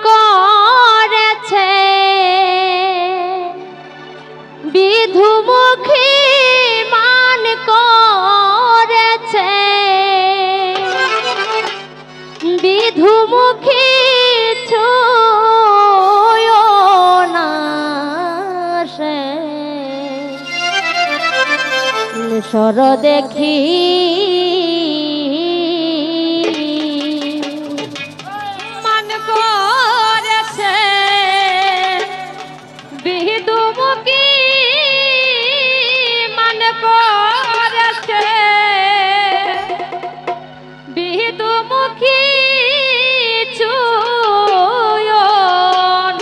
করেছে বিধুমুখী মান করেছে বিধুমুখী ছুঁয়ো না সে সর দেখি মান করেছে বিধুমুখী মান করেছে বিধুমুখী ছুঁয়ো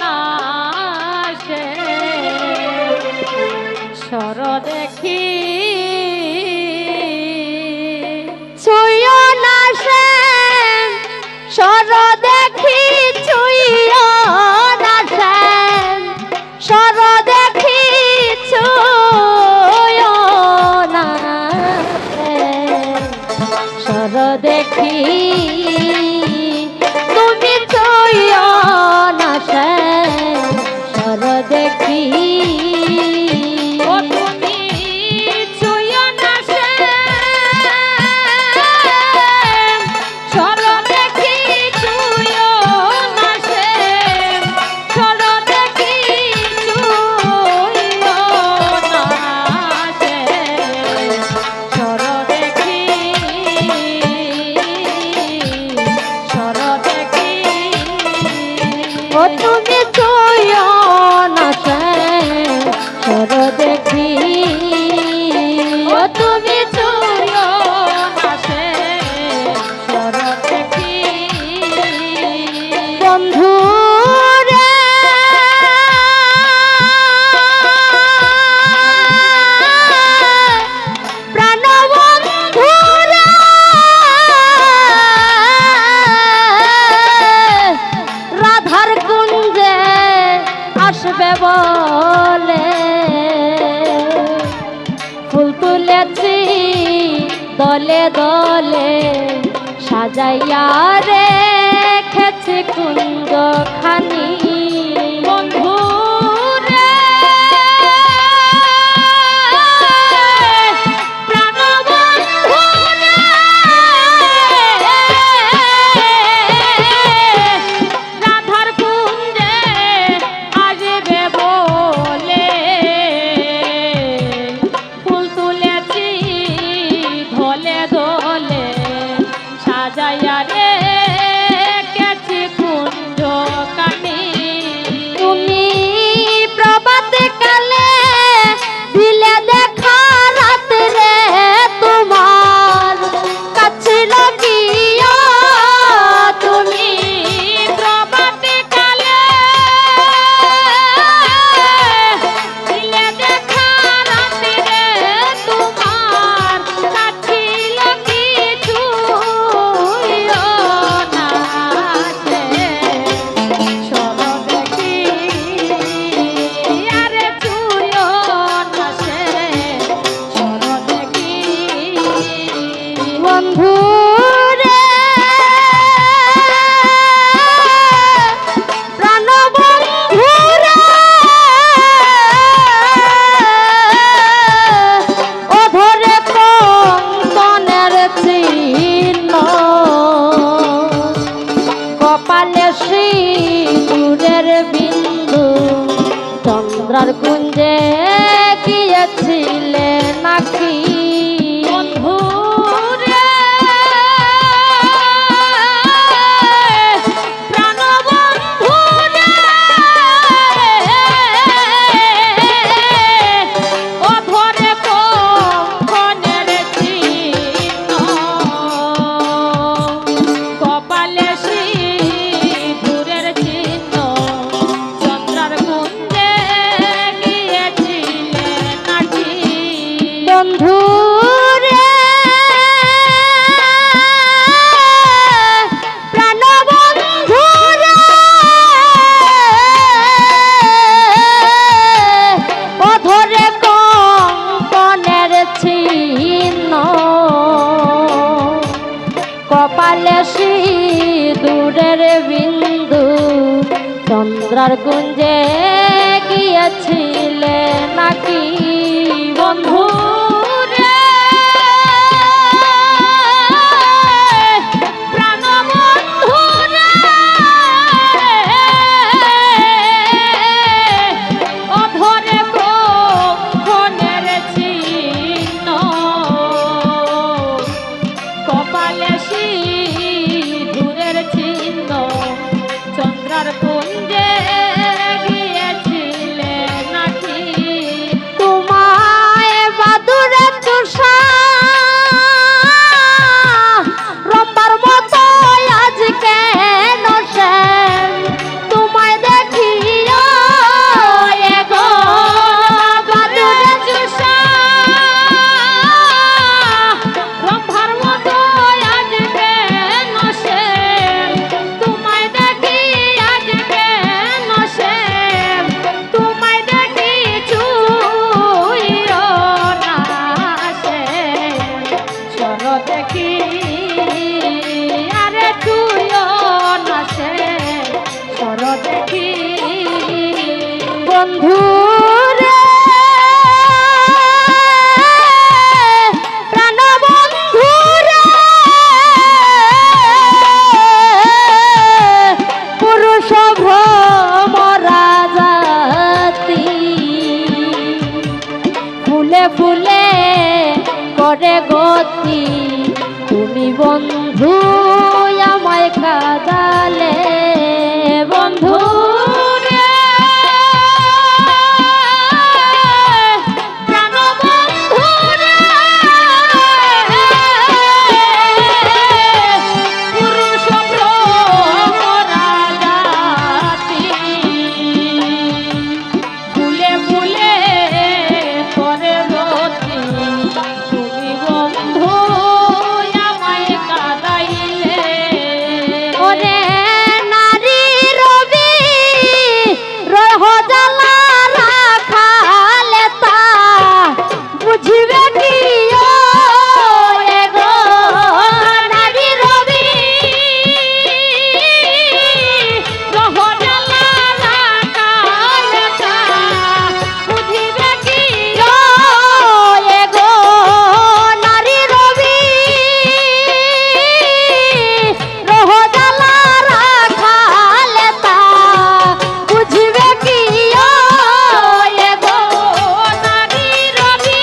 না সে সর দেখি ছুঁয়ো না সে সর দেখি ছুঁয়ো না সে সর দেখি ছুঁয়ো না সে সর দেখি তুমি ছুঁয়ো না সে সর দেখি তুমি ছুঁয়ো না সে সর দেখি ও তুমি ছুঁয়ো না সে সর দেখি বন্ধু রে প্রাণ বন্ধু রে রাধার কুঞ্জে আসবে বলে ফুল তুলেছি দলে দলে সাজাইয়া রেখেছি কুঞ্জ খানি বন্ধু রে প্রাণ বন্ধু রে রাধার কুঞ্জে আসবে বলে ফুল তুলেছি ধলে ধলে সাজাইয়া রেখেছি কুঞ্জ কানি তুমি প্রভাত কালে দিলে দেখা রাত রে তোমার কাছে লাগিয়া তুমি প্রভাত কালে দিলে দেখা রাত রে তোমার কাছে লাগি ছুঁয়ো না সে সর দেখি আরে ছুঁয়ো না সে সর দেখি বন্ধু রে প্রাণ বন্ধু রে অধরে কঙ্কনের চিহ্ন কপালে সিঁদুরের বিন্দু চন্দ্রার কুঞ্জে গিয়েছিলে নাকি বন্ধু রে প্রাণ বন্ধু রে অধরে কঙ্কনের চিহ্ন কপালে সিঁদুরের চিহ্ন চন্দ্রার কুঞ্জে গিয়েছিলে নাকি বন্ধু চন্দ্রার কুঞ্জে গিয়েছিলে নাকি বন্ধু রে প্রাণবন্ধু রে অধরে কোনের চিহ্ন কপালে সিঁদুরের চিহ্ন চন্দ্রার কুঞ্জে গিয়েছিলে নাকি তোমায় বাদুরের তুষা রম্বার মতো আজ কেন শ্যাম তোমায় দেখিও এগো বাদুরের তুষা রম্বার মতো আজ কেন শ্যাম তোমায় দেখি আজ কেন শ্যাম তোমায় দেখি চুইও না শ্যাম সর দেখি আরে চুইও না শ্যাম সর দেখি বন্ধু রে প্রাণবন্ধু রে পুরুষ ভ্রমরা জাতি ফুলে ফুলে করে গতি তুমি বন্ধু আমায় কাঁদালে বন্ধু রে প্রাণবন্ধু রে পুরুষ ভ্রমরা জাতি ফুলে ফুলে করে গতি তুমি বন্ধু আমায় কাঁদাইলে ওরে নারী রবি রহ জ্বালা রাখালে তা বুঝিবে কি ও এগো নারী রবি রহ জ্বালা রাখালে তা বুঝিবে কি ও এগো নারী রবি রহ জ্বালা রাখালে তা বুঝিবে কি ও এগো নারী রবি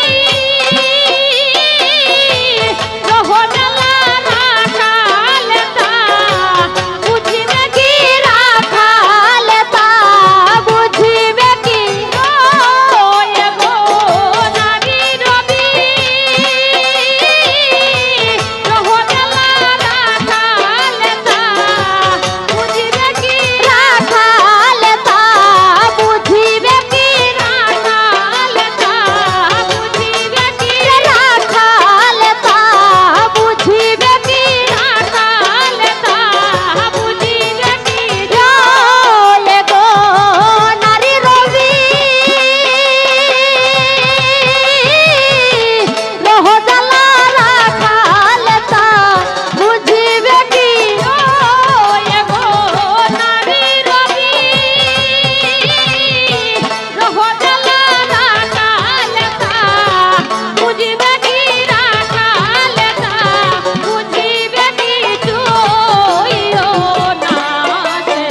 রহ জ্বালা রাখালে তা বুঝিবে কি রাখালে তা বুঝিবে কি ও এগো নারী রবি রহ জ্বালা রাখালে তা বুঝিবে কি রাখালে তা বুঝিবে কি রাখালে তা বুঝিবে কি রাখালে তা বুঝিবে কি রাখালে তা বুঝিবে কি জয় গো নারী রবি রহ জ্বালা রাখালে তা বুঝিবে কি জয় গো নারী রবি রহ জ্বালা রাখালে তা বুঝিবে কি রাখালে তা বুঝিবে কি চুইও না সে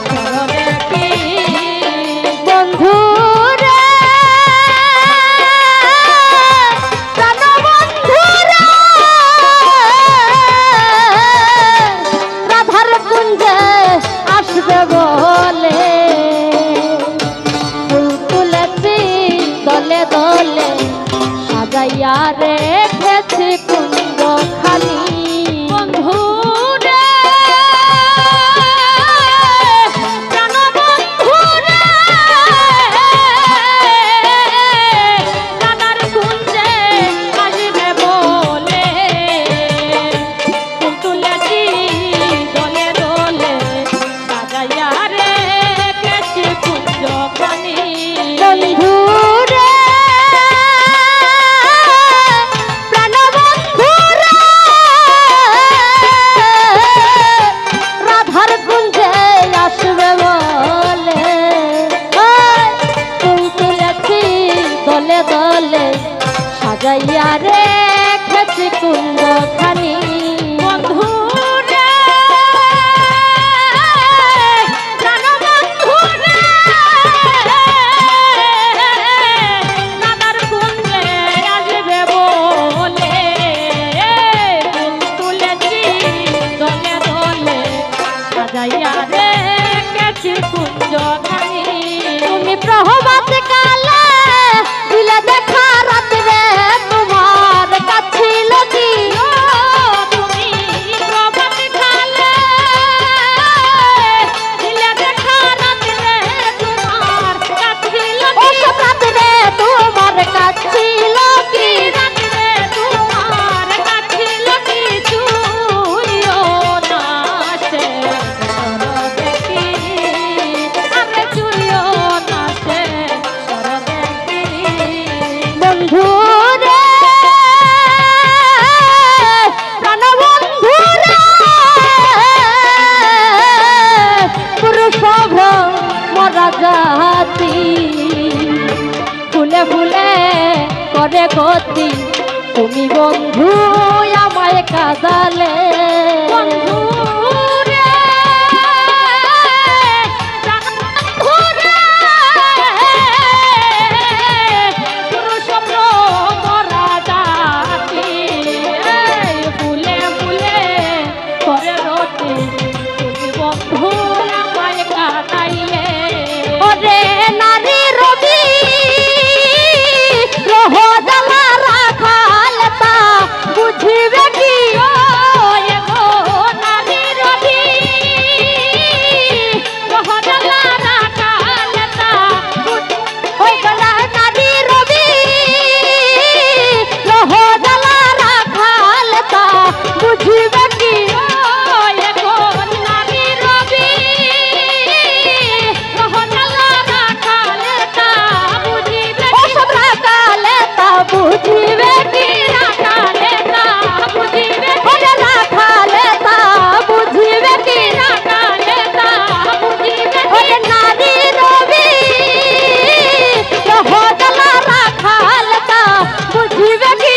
সরবে কি বন্ধু রে প্রাণবন্ধু রে রাধার কুঞ্জে আসবে বলে ফুল তুলেছি দলে দলে সাজাইয়া রেখেছি কুঞ্জ খালি বন্ধু রে প্রাণবন্ধু রে রাধার কুঞ্জে আসবে বলে ফুল তুলেছি দলে দলে সাজাইয়া রেখেছি কুঞ্জ খালি বন্ধু রে সাজাইয়া রেখেছি কুঞ্জ খানি বন্ধু রে প্রাণ বন্ধু রে নানার কুঞ্জে আসবে বলে ফুল তুলেছি দলে দলে সাজাইয়া রেখেছি কুঞ্জ খানি তুমি প্রভাত কালে দিলে দেখা রাত রে তোমার কাছিল কি তুমি প্রভাত কালে দিলে দেখা রাত রে তোমার কাছিল কি রাত রে তোমার কাছিল কি রাত রে তোমার কাছিল কি চুইও না সে দেখি আমি চুইও না সে দেখি বন্ধু রে প্রাণ বন্ধু রে পুরুষ মরা জাতি ফুলে ফুলে করে গতি তুমি বন্ধু আমায় কাঁদালে বন্ধু রে প্রাণ বন্ধু রে পুরুষ মরা জাতি ফুলে ফুলে করে গতি তুমি বন্ধু আমায় কাঁদাইলে ওরে নারী রবি রহ জ্বালা রাখাল তা বুঝিবে কি গো নারী রবি রহ জ্বালা রাখাল তা ওই গলা নারী রবি রহ জ্বালা রাখাল তা বুঝিবে কি গো নারী রবি রহ জ্বালা রাখাল তা বুঝিবে ওসব রাখাল তা বুঝিবে কি রাখাল তা বুঝিবে ওরে রাখাল তা বুঝিবে কি রাখাল তা বুঝিবে ওরে নারী রবি রহ জ্বালা রাখাল তা বুঝিবে কি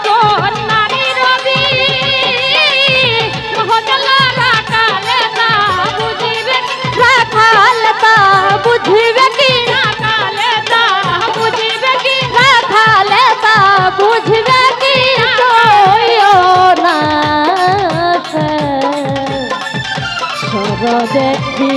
গো নারী রবি রহ জ্বালা রাখাল তা বুঝিবে রাখাল তা বুঝিবে কি রাখাল তা বুঝিবে কি রাখাল তা বুঝিবে কি কইও না সে সর দেখি